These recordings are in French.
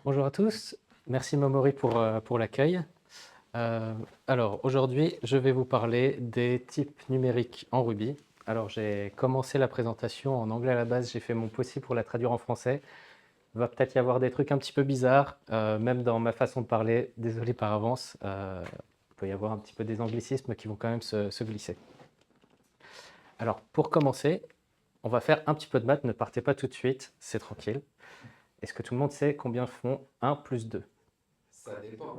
Bonjour à tous, merci Momori pour l'accueil. Alors aujourd'hui, je vais vous parler des types numériques en Ruby. Alors j'ai commencé la présentation en anglais à la base, j'ai fait mon possible pour la traduire en français. Il va peut-être y avoir des trucs un petit peu bizarres, même dans ma façon de parler, désolé par avance. Il peut y avoir un petit peu des anglicismes qui vont quand même se glisser. Alors pour commencer, on va faire un petit peu de maths, ne partez pas tout de suite, c'est tranquille. Est-ce que tout le monde sait combien font 1 plus 2? Ça dépend.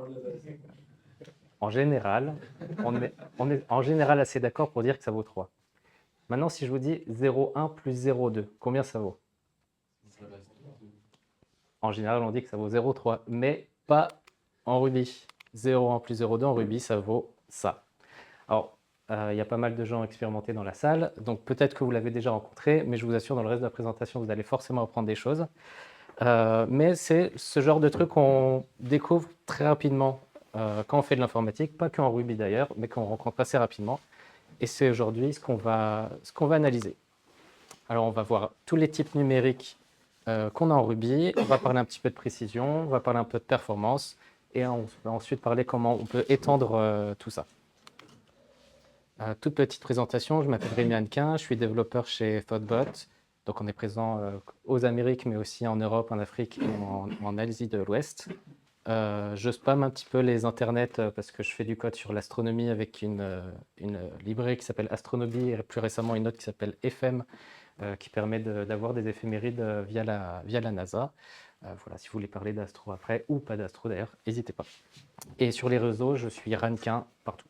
En général, on est en général assez d'accord pour dire que ça vaut 3. Maintenant, si je vous dis 0,1 plus 0,2, combien ça vaut? En général, on dit que ça vaut 0,3, mais pas en Ruby. 0,1 plus 0,2 en Ruby, ça vaut ça. Alors, il y a pas mal de gens expérimentés dans la salle, donc peut-être que vous l'avez déjà rencontré, mais je vous assure, dans le reste de la présentation, vous allez forcément apprendre des choses. Mais c'est ce genre de truc qu'on découvre très rapidement quand on fait de l'informatique, pas qu'en Ruby d'ailleurs, mais qu'on rencontre assez rapidement. Et c'est aujourd'hui ce qu'on va analyser. Alors on va voir tous les types numériques qu'on a en Ruby, on va parler un petit peu de précision, on va parler un peu de performance, et on va ensuite parler comment on peut étendre tout ça. Toute petite présentation, je m'appelle Rémi Hannequin, je suis développeur chez Thoughtbot. Donc on est présent aux Amériques, mais aussi en Europe, en Afrique et en Asie de l'Ouest. Je spamme un petit peu les internets parce que je fais du code sur l'astronomie avec une librairie qui s'appelle Astronomy et plus récemment une autre qui s'appelle FM qui permet d'avoir des éphémérides via la NASA. Voilà, si vous voulez parler d'astro après ou pas d'astro d'ailleurs, n'hésitez pas. Et sur les réseaux, je suis Rannequin partout.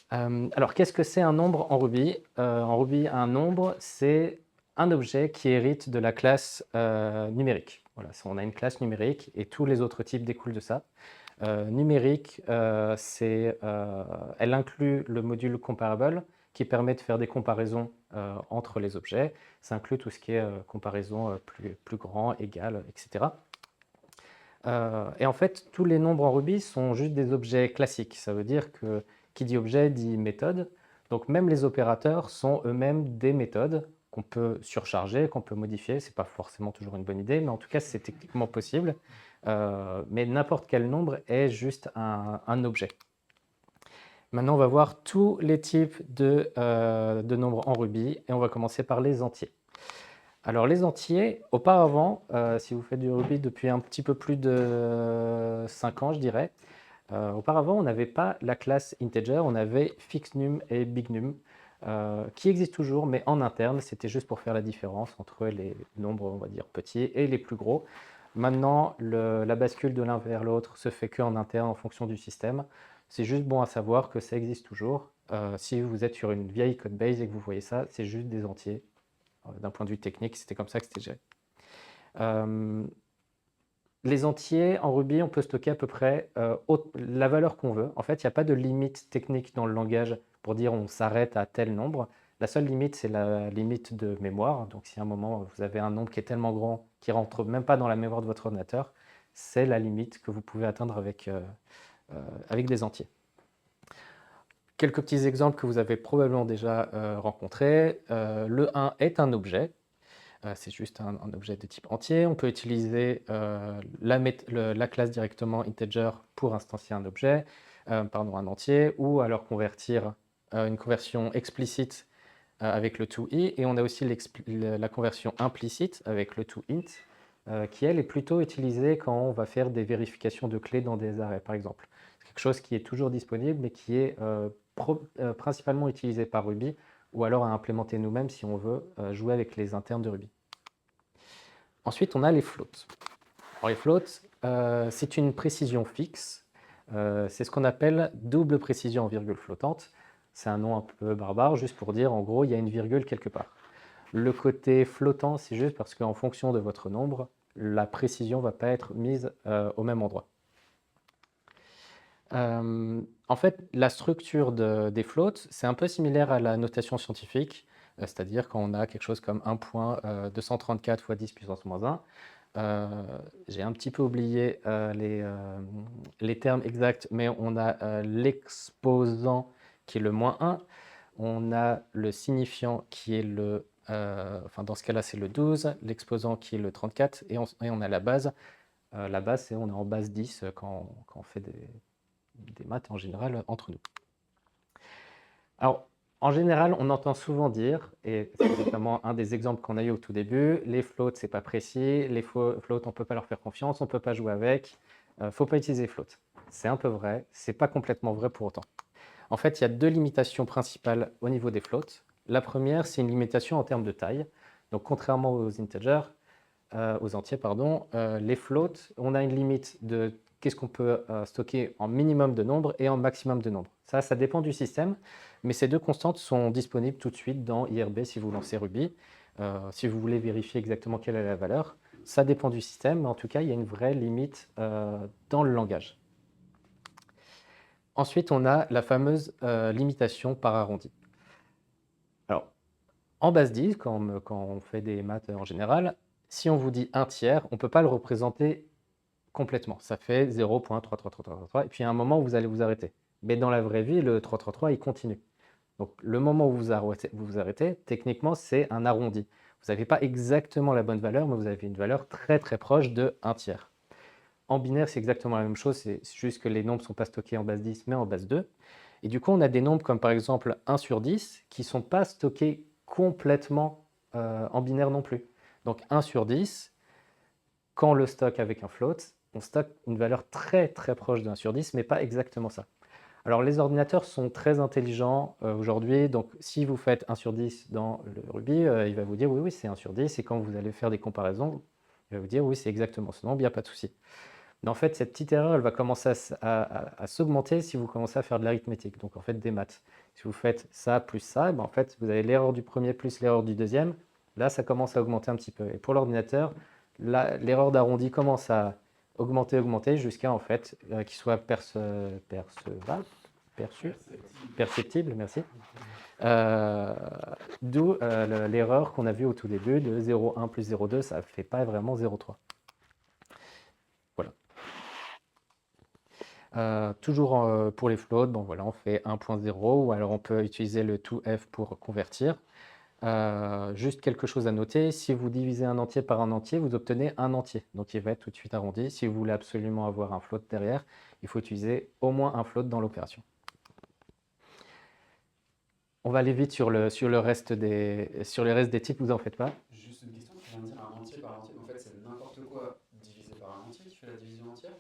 Alors, qu'est-ce que c'est un nombre en Ruby? En Ruby, un nombre, c'est un objet qui hérite de la classe numérique. Voilà, on a une classe numérique et tous les autres types découlent de ça. Numérique, elle inclut le module comparable qui permet de faire des comparaisons entre les objets. Ça inclut tout ce qui est comparaison plus grand, égal, etc. Et en fait, tous les nombres en Ruby sont juste des objets classiques. Ça veut dire que qui dit objet dit méthode. Donc même les opérateurs sont eux-mêmes des méthodes qu'on peut surcharger, qu'on peut modifier. Ce n'est pas forcément toujours une bonne idée, mais en tout cas, c'est techniquement possible. Mais n'importe quel nombre est juste un objet. Maintenant, on va voir tous les types de nombres en Ruby et on va commencer par les entiers. Alors les entiers, auparavant, si vous faites du Ruby depuis un petit peu plus de 5 ans, je dirais, auparavant, on n'avait pas la classe integer, on avait fixnum et bignum, qui existent toujours, mais en interne, c'était juste pour faire la différence entre les nombres, on va dire, petits et les plus gros. Maintenant, la bascule de l'un vers l'autre se fait qu'en interne en fonction du système. C'est juste bon à savoir que ça existe toujours. Si vous êtes sur une vieille codebase et que vous voyez ça, c'est juste des entiers. D'un point de vue technique, c'était comme ça que c'était géré. Les entiers en Ruby, on peut stocker à peu près la valeur qu'on veut. En fait, il n'y a pas de limite technique dans le langage pour dire on s'arrête à tel nombre. La seule limite, c'est la limite de mémoire. Donc, si à un moment, vous avez un nombre qui est tellement grand qu'il ne rentre même pas dans la mémoire de votre ordinateur, c'est la limite que vous pouvez atteindre avec des entiers. Quelques petits exemples que vous avez probablement déjà rencontrés. Le 1 est un objet. C'est juste un objet de type entier. On peut utiliser la classe directement integer pour instancier un objet, un entier, ou alors convertir une conversion explicite avec le toInt. Et on a aussi la conversion implicite avec le toInt, qui elle est plutôt utilisée quand on va faire des vérifications de clés dans des arrêts, par exemple. C'est quelque chose qui est toujours disponible, mais qui est principalement utilisé par Ruby, ou alors à implémenter nous-mêmes si on veut jouer avec les internes de Ruby. Ensuite, on a les floats. Alors, les floats, c'est une précision fixe. C'est ce qu'on appelle double précision en virgule flottante. C'est un nom un peu barbare, juste pour dire, en gros, il y a une virgule quelque part. Le côté flottant, c'est juste parce qu'en fonction de votre nombre, la précision ne va pas être mise au même endroit. En fait, la structure des floats, c'est un peu similaire à la notation scientifique, c'est-à-dire quand on a quelque chose comme 1.234 fois 10 puissance moins 1. J'ai un petit peu oublié les termes exacts, mais on a l'exposant qui est le moins 1, on a le signifiant qui est le enfin dans ce cas-là, c'est le 12, l'exposant qui est le 34, et on a la base. La base, c'est on est en base 10 quand on fait des maths en général entre nous. Alors, en général, on entend souvent dire, et c'est notamment un des exemples qu'on a eu au tout début, les floats, c'est pas précis, les floats, on peut pas leur faire confiance, on peut pas jouer avec, faut pas utiliser les floats. C'est un peu vrai, c'est pas complètement vrai pour autant. En fait, il y a deux limitations principales au niveau des floats. La première, c'est une limitation en termes de taille. Donc, contrairement aux integers, aux entiers, pardon, les floats, on a une limite de qu'est-ce qu'on peut stocker en minimum de nombre et en maximum de nombre. Ça dépend du système, mais ces deux constantes sont disponibles tout de suite dans IRB si vous lancez Ruby. Si vous voulez vérifier exactement quelle est la valeur, ça dépend du système, mais en tout cas, il y a une vraie limite dans le langage. Ensuite, on a la fameuse limitation par arrondi. Alors, en base 10, quand on fait des maths en général, si on vous dit 1 tiers, on ne peut pas le représenter complètement. Ça fait 0.33333, et puis à un moment, vous allez vous arrêter. Mais dans la vraie vie, le 333, il continue. Donc, le moment où vous vous arrêtez, techniquement, c'est un arrondi. Vous n'avez pas exactement la bonne valeur, mais vous avez une valeur très très proche de 1 tiers. En binaire, c'est exactement la même chose, c'est juste que les nombres ne sont pas stockés en base 10, mais en base 2. Et du coup, on a des nombres comme par exemple 1 sur 10 qui ne sont pas stockés complètement en binaire non plus. Donc 1 sur 10, quand on le stocke avec un float, on stocke une valeur très très proche de 1 sur 10, mais pas exactement ça. Alors les ordinateurs sont très intelligents aujourd'hui, donc si vous faites 1 sur 10 dans le Ruby, il va vous dire oui, oui, c'est 1 sur 10, et quand vous allez faire des comparaisons, il va vous dire oui, c'est exactement ce nombre, il n'y a pas de souci. Mais en fait, cette petite erreur, elle va commencer à s'augmenter si vous commencez à faire de l'arithmétique, donc en fait des maths. Si vous faites ça plus ça, ben en fait, vous avez l'erreur du premier plus l'erreur du deuxième. Là, ça commence à augmenter un petit peu. Et pour l'ordinateur, l'erreur d'arrondi commence à augmenter jusqu'à en fait qu'il soit perceptible, merci. D'où l'erreur qu'on a vue au tout début de 0,1 plus 0,2, ça ne fait pas vraiment 0,3. Toujours pour les floats, bon, voilà, on fait 1.0 ou alors on peut utiliser le toF pour convertir. Juste quelque chose à noter, si vous divisez un entier par un entier, vous obtenez un entier, donc il va être tout de suite arrondi. Si vous voulez absolument avoir un float derrière, il faut utiliser au moins un float dans l'opération. On va aller vite sur le reste des types, vous en faites pas. Juste une question, tu viens de dire un entier par entier, en fait c'est n'importe quoi divisé par un entier qui fait la division entière?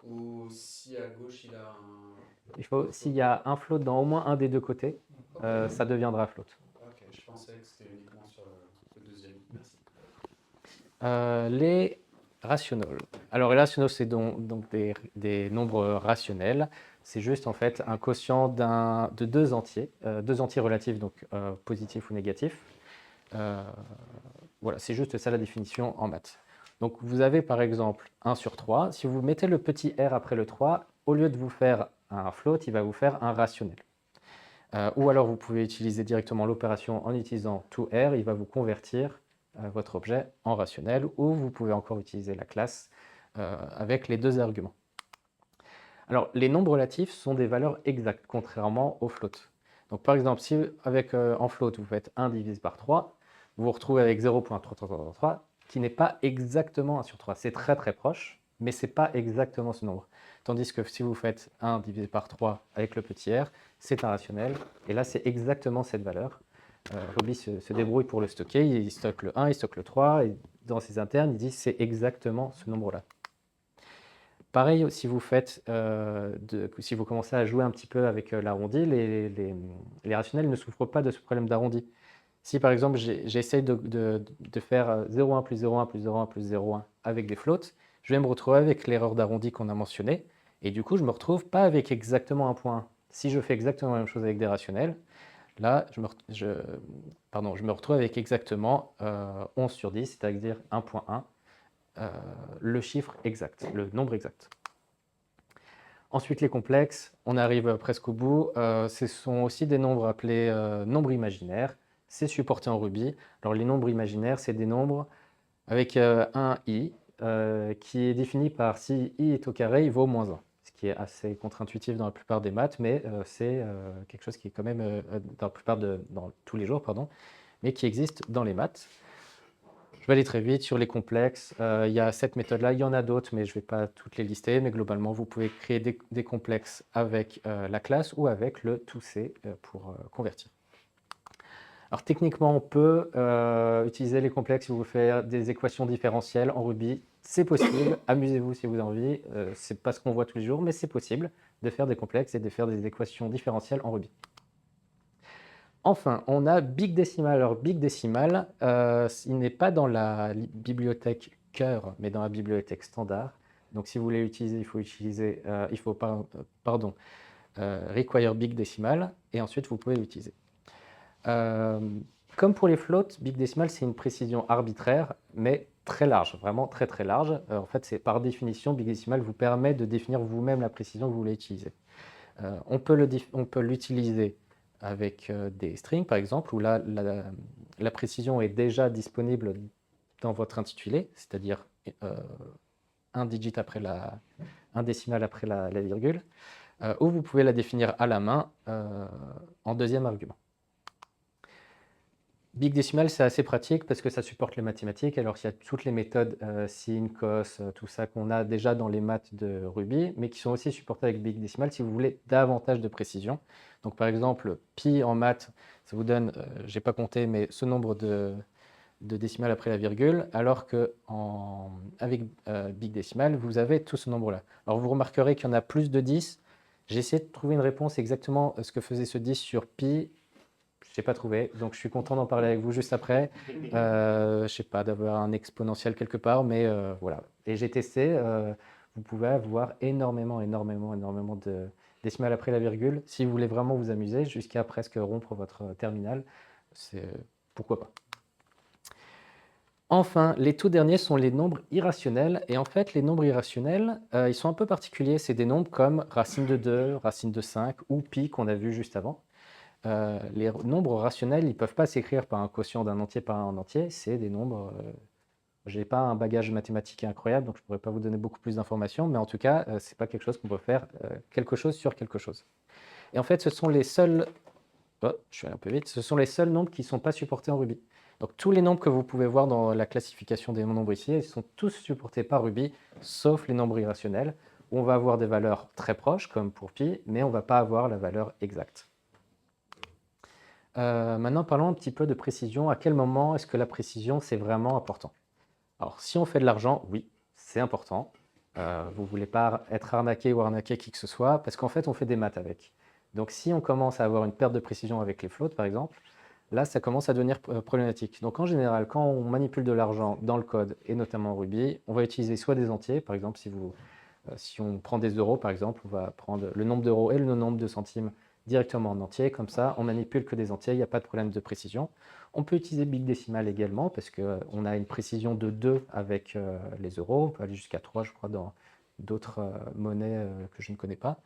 Ou si à gauche il a un S'il float? y a un float dans au moins un des deux côtés, Ok. ça deviendra float. Ok, je pensais que c'était uniquement sur le deuxième. Merci. Les rationnels. Alors, les rationnels, c'est donc des nombres rationnels. C'est juste en fait un quotient de deux entiers relatifs, donc positifs ou négatifs. Voilà, c'est juste ça la définition en maths. Donc, vous avez par exemple 1 sur 3. Si vous mettez le petit r après le 3, au lieu de vous faire un float, il va vous faire un rationnel. Ou alors, vous pouvez utiliser directement l'opération en utilisant toR, il va vous convertir votre objet en rationnel, ou vous pouvez encore utiliser la classe avec les deux arguments. Alors, les nombres relatifs sont des valeurs exactes, contrairement aux floats. Donc, par exemple, si en float, vous faites 1 divisé par 3, vous vous retrouvez avec 0.3333, qui n'est pas exactement 1 sur 3. C'est très très proche, mais ce n'est pas exactement ce nombre. Tandis que si vous faites 1 divisé par 3 avec le petit r, c'est un rationnel, et là, c'est exactement cette valeur. Ruby se débrouille pour le stocker, il stocke le 1, il stocke le 3, et dans ses internes, il dit c'est exactement ce nombre-là. Pareil, si vous si vous commencez à jouer un petit peu avec l'arrondi, les rationnels ne souffrent pas de ce problème d'arrondi. Si par exemple j'essaye de faire 0,1 plus 0,1 plus 0,1 plus 0,1 avec des floats, je vais me retrouver avec l'erreur d'arrondi qu'on a mentionnée, et du coup je me retrouve pas avec exactement 1.1. Si je fais exactement la même chose avec des rationnels, là je me retrouve avec exactement 11 sur 10, c'est-à-dire 1.1. Le chiffre exact, le nombre exact. Ensuite, les complexes, on arrive presque au bout. Ce sont aussi des nombres appelés nombres imaginaires. C'est supporté en Ruby. Alors, les nombres imaginaires, c'est des nombres avec un i qui est défini par si i est au carré, il vaut moins 1. Ce qui est assez contre-intuitif dans la plupart des maths, mais c'est quelque chose qui est quand même dans tous les jours, pardon, mais qui existent dans les maths. Je vais aller très vite sur les complexes. Il y a cette méthode-là, il y en a d'autres, mais je ne vais pas toutes les lister. Mais globalement, vous pouvez créer des complexes avec la classe ou avec le toC pour convertir. Alors techniquement, on peut utiliser les complexes si vous voulez faire des équations différentielles en Ruby. C'est possible, amusez-vous si vous avez envie. Ce n'est pas ce qu'on voit tous les jours, mais c'est possible de faire des complexes et de faire des équations différentielles en Ruby. Enfin, on a Big Decimal. Alors, Big Decimal, il n'est pas dans la bibliothèque cœur, mais dans la bibliothèque standard. Donc, si vous voulez l'utiliser, il faut utiliser, require Big Decimal, et ensuite, vous pouvez l'utiliser. Comme pour les floats, Big Decimal, c'est une précision arbitraire, mais très large, vraiment très très large. En fait, c'est par définition, Big Decimal vous permet de définir vous-même la précision que vous voulez utiliser. On peut l'utiliser avec des strings, par exemple, où là, la précision est déjà disponible dans votre intitulé, c'est-à-dire un décimal après la virgule, ou vous pouvez la définir à la main en deuxième argument. Big Decimal, c'est assez pratique parce que ça supporte les mathématiques. Alors, il y a toutes les méthodes sin, cos, tout ça qu'on a déjà dans les maths de Ruby, mais qui sont aussi supportées avec Big Decimal si vous voulez davantage de précision. Donc, par exemple, pi en maths, ça vous donne, je n'ai pas compté, mais ce nombre de décimales après la virgule, alors qu'avec Big Decimal, vous avez tout ce nombre-là. Alors, vous remarquerez qu'il y en a plus de 10. J'ai essayé de trouver une réponse exactement ce que faisait ce 10 sur pi. Je n'ai pas trouvé, donc je suis content d'en parler avec vous juste après. Je ne sais pas, d'avoir un exponentiel quelque part, mais voilà. Et j'ai testé, vous pouvez avoir énormément de décimales après la virgule. Si vous voulez vraiment vous amuser, jusqu'à presque rompre votre terminal, pourquoi pas. Enfin, les tout derniers sont les nombres irrationnels. Et en fait, les nombres irrationnels, ils sont un peu particuliers. C'est des nombres comme racine de 2, racine de 5 ou pi qu'on a vu juste avant. Les nombres rationnels, ils ne peuvent pas s'écrire par un quotient d'un entier par un entier. C'est des nombres. Je n'ai pas un bagage mathématique incroyable, donc je ne pourrais pas vous donner beaucoup plus d'informations, mais en tout cas, ce n'est pas quelque chose qu'on peut faire quelque chose sur quelque chose. Et en fait, ce sont les seuls. Oh, je suis allé un peu vite. Ce sont les seuls nombres qui ne sont pas supportés en Ruby. Donc tous les nombres que vous pouvez voir dans la classification des nombres ici, ils sont tous supportés par Ruby, sauf les nombres irrationnels, où on va avoir des valeurs très proches, comme pour pi, mais on ne va pas avoir la valeur exacte. Maintenant, parlons un petit peu de précision. À quel moment est-ce que la précision, c'est vraiment important? Alors, si on fait de l'argent, oui, c'est important. Vous ne voulez pas être arnaqué ou arnaquer qui que ce soit, parce qu'en fait, on fait des maths avec. Donc, si on commence à avoir une perte de précision avec les floats, par exemple, là, ça commence à devenir problématique. Donc, en général, quand on manipule de l'argent dans le code, et notamment en Ruby, on va utiliser soit des entiers, par exemple, si on prend des euros, par exemple, on va prendre le nombre d'euros et le nombre de centimes directement en entier, comme ça, on manipule que des entiers, il n'y a pas de problème de précision. On peut utiliser Big Decimal également, parce qu'on a une précision de 2 avec les euros, on peut aller jusqu'à 3, je crois, dans d'autres monnaies que je ne connais pas.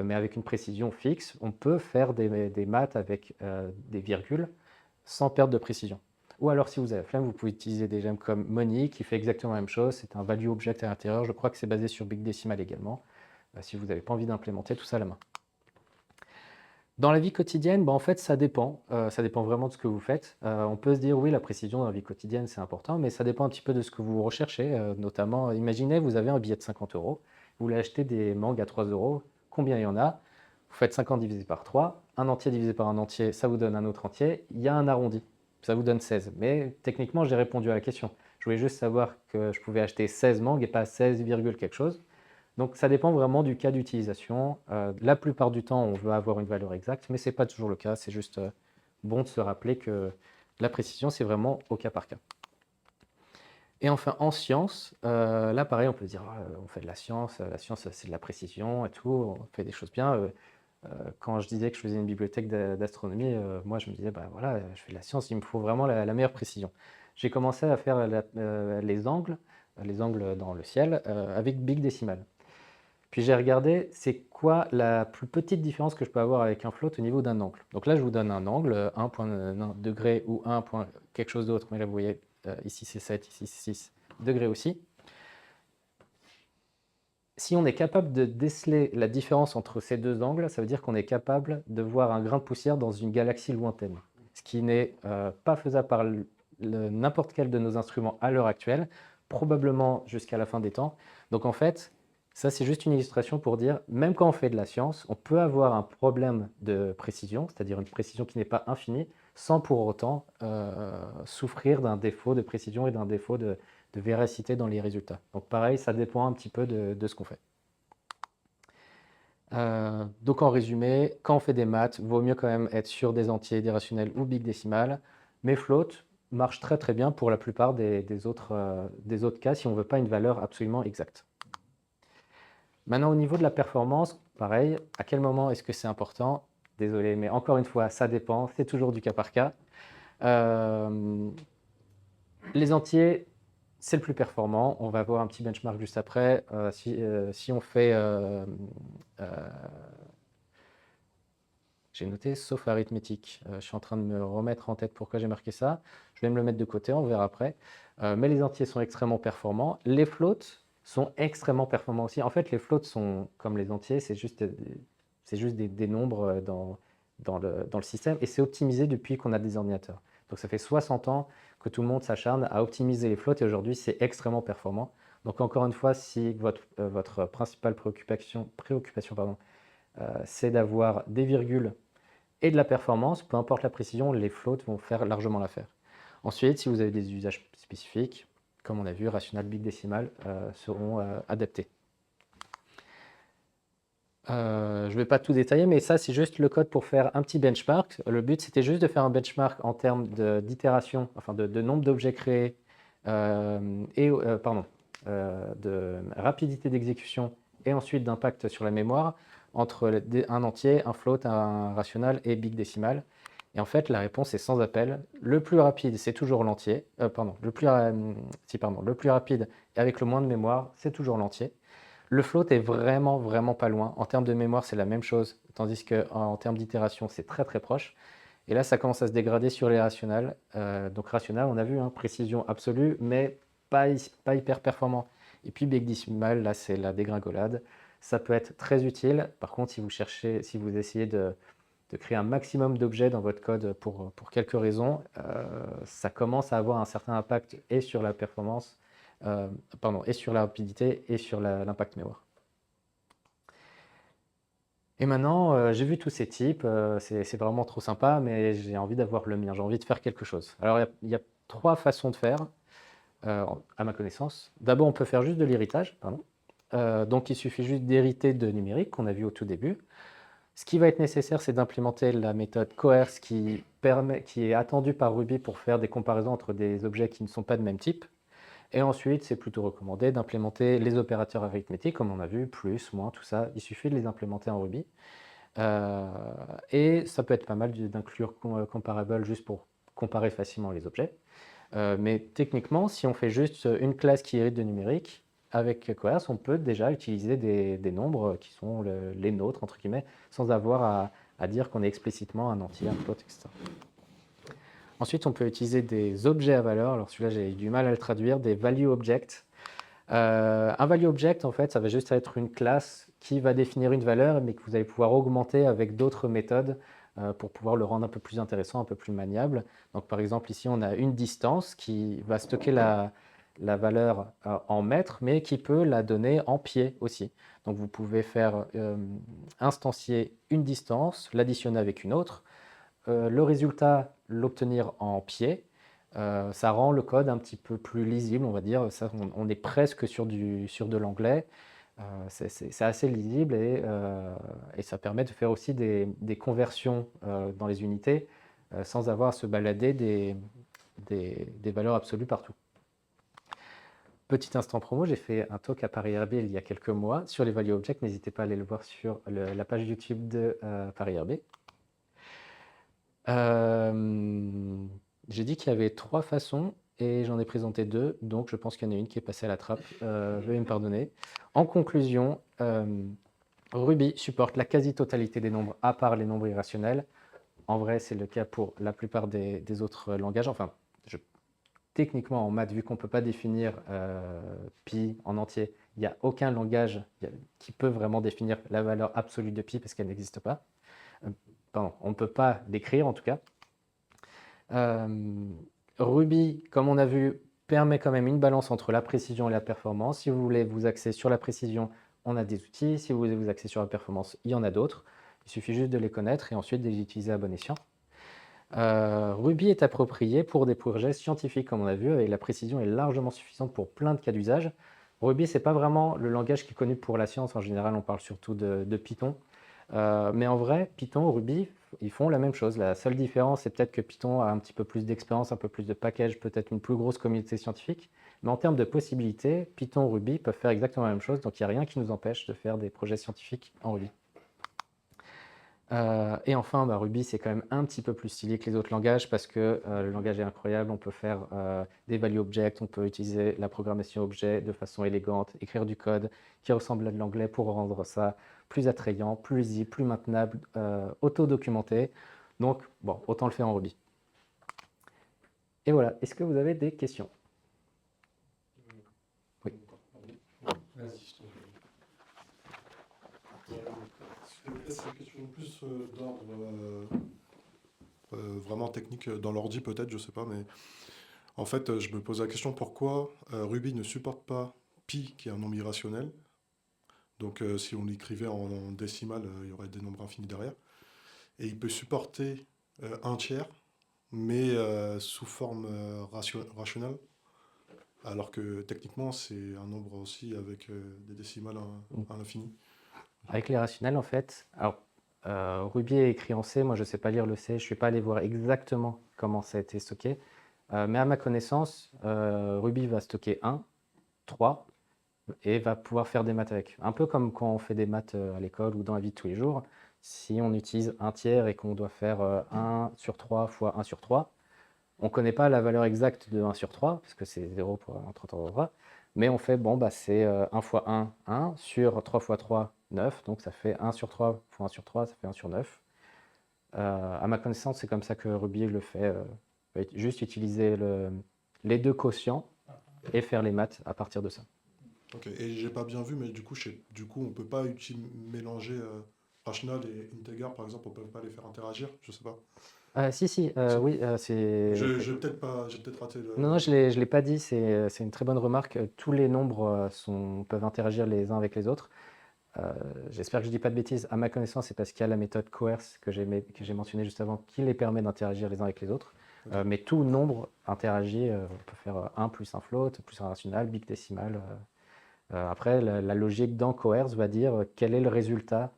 Mais avec une précision fixe, on peut faire des maths avec des virgules sans perte de précision. Ou alors, si vous avez la flemme, vous pouvez utiliser des gemmes comme Money, qui fait exactement la même chose. C'est un value object à l'intérieur. Je crois que c'est basé sur Big Decimal également, si vous n'avez pas envie d'implémenter tout ça à la main. Dans la vie quotidienne, en fait, ça dépend. Ça dépend vraiment de ce que vous faites. On peut se dire, oui, la précision dans la vie quotidienne, c'est important, mais ça dépend un petit peu de ce que vous recherchez. Notamment, imaginez, vous avez un billet de 50 euros. Vous voulez acheter des mangues à 3 euros. Combien il y en a? Vous faites 50 divisé par 3. Un entier divisé par un entier, ça vous donne un autre entier. Il y a un arrondi. Ça vous donne 16. Mais techniquement, j'ai répondu à la question. Je voulais juste savoir que je pouvais acheter 16 mangues et pas 16, quelque chose. Donc ça dépend vraiment du cas d'utilisation. La plupart du temps, on veut avoir une valeur exacte, mais ce n'est pas toujours le cas. C'est juste bon de se rappeler que la précision, c'est vraiment au cas par cas. Et enfin, en sciences, là pareil, on peut se dire, on fait de la science c'est de la précision et tout, on fait des choses bien. Quand je disais que je faisais une bibliothèque d'astronomie, moi je me disais, voilà, je fais de la science, il me faut vraiment la meilleure précision. J'ai commencé à faire les angles dans le ciel avec Big Decimal. Puis j'ai regardé, c'est quoi la plus petite différence que je peux avoir avec un float au niveau d'un angle. Donc là, je vous donne un angle, 1 degré ou 1 point quelque chose d'autre, mais là, vous voyez, ici c'est 7, ici c'est 6 degrés aussi. Si on est capable de déceler la différence entre ces deux angles, ça veut dire qu'on est capable de voir un grain de poussière dans une galaxie lointaine. Ce ce qui n'est pas faisable par n'importe quel de nos instruments à l'heure actuelle, probablement jusqu'à la fin des temps. Donc en fait, ça c'est juste une illustration pour dire, même quand on fait de la science, on peut avoir un problème de précision, c'est-à-dire une précision qui n'est pas infinie, sans pour autant souffrir d'un défaut de précision et d'un défaut de véracité dans les résultats. Donc pareil, ça dépend un petit peu de ce qu'on fait. Donc en résumé, quand on fait des maths, vaut mieux quand même être sur des entiers, des rationnels ou big décimales, mais float marche très très bien pour la plupart des autres cas si on ne veut pas une valeur absolument exacte. Maintenant au niveau de la performance, pareil, à quel moment est-ce que c'est important? Désolé, mais encore une fois, ça dépend, c'est toujours du cas par cas. Les entiers, c'est le plus performant. On va voir un petit benchmark juste après. Si on fait... j'ai noté sauf arithmétique. Je suis en train de me remettre en tête pourquoi j'ai marqué ça. Je vais me le mettre de côté, on verra après. Mais les entiers sont extrêmement performants. Les floats sont extrêmement performants aussi. En fait, les floats sont comme les entiers, c'est juste des nombres dans le système. Et c'est optimisé depuis qu'on a des ordinateurs. Donc ça fait 60 ans que tout le monde s'acharne à optimiser les floats et aujourd'hui c'est extrêmement performant. Donc encore une fois, si votre principale préoccupation c'est d'avoir des virgules et de la performance, peu importe la précision, les floats vont faire largement l'affaire. Ensuite, si vous avez des usages spécifiques, comme on a vu, rationnel, big décimal seront adaptés. Je ne vais pas tout détailler, mais ça, c'est juste le code pour faire un petit benchmark. Le but, c'était juste de faire un benchmark en termes d'itération, enfin de nombre d'objets créés de rapidité d'exécution et ensuite d'impact sur la mémoire entre un entier, un float, un rationnel et big décimal. Et en fait, la réponse est sans appel. Le plus rapide, c'est toujours l'entier. Le plus rapide et avec le moins de mémoire, c'est toujours l'entier. Le float est vraiment, vraiment pas loin. En termes de mémoire, c'est la même chose, tandis qu'en termes d'itération, c'est très, très proche. Et là, ça commence à se dégrader sur les rationnels. Donc rationnel, on a vu, hein, précision absolue, mais pas hyper performant. Et puis big decimal, là, c'est la dégringolade. Ça peut être très utile. Par contre, si vous essayez de créer un maximum d'objets dans votre code pour quelques raisons, ça commence à avoir un certain impact et sur la performance, et sur la rapidité et sur l'impact mémoire. Et maintenant, j'ai vu tous ces types, c'est vraiment trop sympa, mais j'ai envie d'avoir le mien, j'ai envie de faire quelque chose. Alors, il y a 3 façons de faire, à ma connaissance. D'abord, on peut faire juste de l'héritage, donc il suffit juste d'hériter de numérique qu'on a vu au tout début. Ce qui va être nécessaire, c'est d'implémenter la méthode coerce qui est attendue par Ruby pour faire des comparaisons entre des objets qui ne sont pas de même type. Et ensuite, c'est plutôt recommandé d'implémenter les opérateurs arithmétiques, comme on a vu, plus, moins, tout ça. Il suffit de les implémenter en Ruby. Et ça peut être pas mal d'inclure comparable juste pour comparer facilement les objets. Mais techniquement, si on fait juste une classe qui hérite de numérique, avec coerce, on peut déjà utiliser des nombres qui sont les nôtres, entre guillemets, sans avoir à dire qu'on est explicitement un entier, un float, etc. Ensuite, on peut utiliser des objets à valeur. Alors celui-là, j'ai eu du mal à le traduire, des value objects. Un value object, en fait, ça va juste être une classe qui va définir une valeur, mais que vous allez pouvoir augmenter avec d'autres méthodes pour pouvoir le rendre un peu plus intéressant, un peu plus maniable. Donc par exemple, ici, on a une distance qui va stocker la valeur en mètres, mais qui peut la donner en pieds aussi. Donc vous pouvez faire instancier une distance, l'additionner avec une autre, le résultat, l'obtenir en pieds. Ça rend le code un petit peu plus lisible, on va dire. Ça, on est presque sur de l'anglais. C'est assez lisible et ça permet de faire aussi des conversions dans les unités sans avoir à se balader des valeurs absolues partout. Petit instant promo, j'ai fait un talk à Paris RB il y a quelques mois sur les value objects. N'hésitez pas à aller le voir sur la page YouTube de Paris RB. J'ai dit qu'il y avait 3 façons et j'en ai présenté 2, donc je pense qu'il y en a une qui est passée à la trappe. Veuillez me pardonner. En conclusion, Ruby supporte la quasi-totalité des nombres à part les nombres irrationnels. En vrai, c'est le cas pour la plupart des autres langages. Enfin, techniquement, en maths, vu qu'on ne peut pas définir pi en entier, il n'y a aucun langage qui peut vraiment définir la valeur absolue de pi parce qu'elle n'existe pas. Pardon, on ne peut pas l'écrire en tout cas. Euh, Ruby, comme on a vu, permet quand même une balance entre la précision et la performance. Si vous voulez vous axer sur la précision, on a des outils. Si vous voulez vous axer sur la performance, il y en a d'autres. Il suffit juste de les connaître et ensuite de les utiliser à bon escient. Ruby est approprié pour des projets scientifiques, comme on a vu, et la précision est largement suffisante pour plein de cas d'usage. Ruby, ce n'est pas vraiment le langage qui est connu pour la science. En général, on parle surtout de Python. Mais en vrai, Python, Ruby, ils font la même chose. La seule différence, c'est peut-être que Python a un petit peu plus d'expérience, un peu plus de package, peut-être une plus grosse communauté scientifique. Mais en termes de possibilités, Python, Ruby peuvent faire exactement la même chose. Donc, il n'y a rien qui nous empêche de faire des projets scientifiques en Ruby. Et enfin, Ruby, c'est quand même un petit peu plus stylé que les autres langages parce que le langage est incroyable. On peut faire des value objects, on peut utiliser la programmation objet de façon élégante, écrire du code qui ressemble à de l'anglais pour rendre ça plus attrayant, plus lisible, plus maintenable, auto-documenté. Donc, bon, autant le faire en Ruby. Et voilà, est-ce que vous avez des questions? Oui. Vas-y, c'est une question plus d'ordre vraiment technique dans l'ordi peut-être, je sais pas, mais en fait je me pose la question pourquoi Ruby ne supporte pas pi qui est un nombre irrationnel. Donc si on l'écrivait en décimal, il y aurait des nombres infinis derrière. Et il peut supporter un tiers, mais sous forme rationnelle, alors que techniquement c'est un nombre aussi avec des décimales à l'infini. Avec les rationnels, en fait, alors Ruby est écrit en C, moi je ne sais pas lire le C, je ne suis pas allé voir exactement comment ça a été stocké, mais à ma connaissance, Ruby va stocker 1, 3, et va pouvoir faire des maths avec. Un peu comme quand on fait des maths à l'école ou dans la vie de tous les jours, si on utilise un tiers et qu'on doit faire 1 sur 3 fois 1 sur 3, on ne connaît pas la valeur exacte de 1 sur 3, parce que c'est 0 pour entre 3, mais on fait, bon, c'est 1 fois 1, 1, sur 3 fois 3, 9, donc ça fait 1 sur 3 fois 1 sur 3, ça fait 1 sur 9. À ma connaissance, c'est comme ça que Ruby le fait, juste utiliser les deux quotients et faire les maths à partir de ça. Ok, et j'ai pas bien vu, mais du coup on peut pas mélanger rational et integer par exemple, on peut pas les faire interagir, je sais pas. Si, Si. oui, c'est... J'ai peut-être raté Non, non, je ne l'ai pas dit, c'est une très bonne remarque. Tous les nombres peuvent interagir les uns avec les autres. J'espère que je ne dis pas de bêtises. À ma connaissance, c'est parce qu'il y a la méthode coerce que j'ai mentionnée juste avant qui les permet d'interagir les uns avec les autres. Ok. Mais tout nombre interagit. On peut faire 1 plus un float, plus un rational, big décimal. Après, la logique dans coerce va dire quel est le résultat,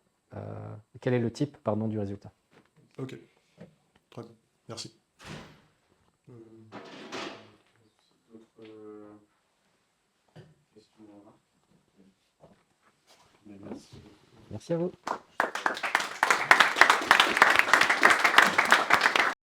quel est le type pardon, du résultat. Ok, très bien, merci. D'autres questions, remarques? Mais merci. Merci à vous.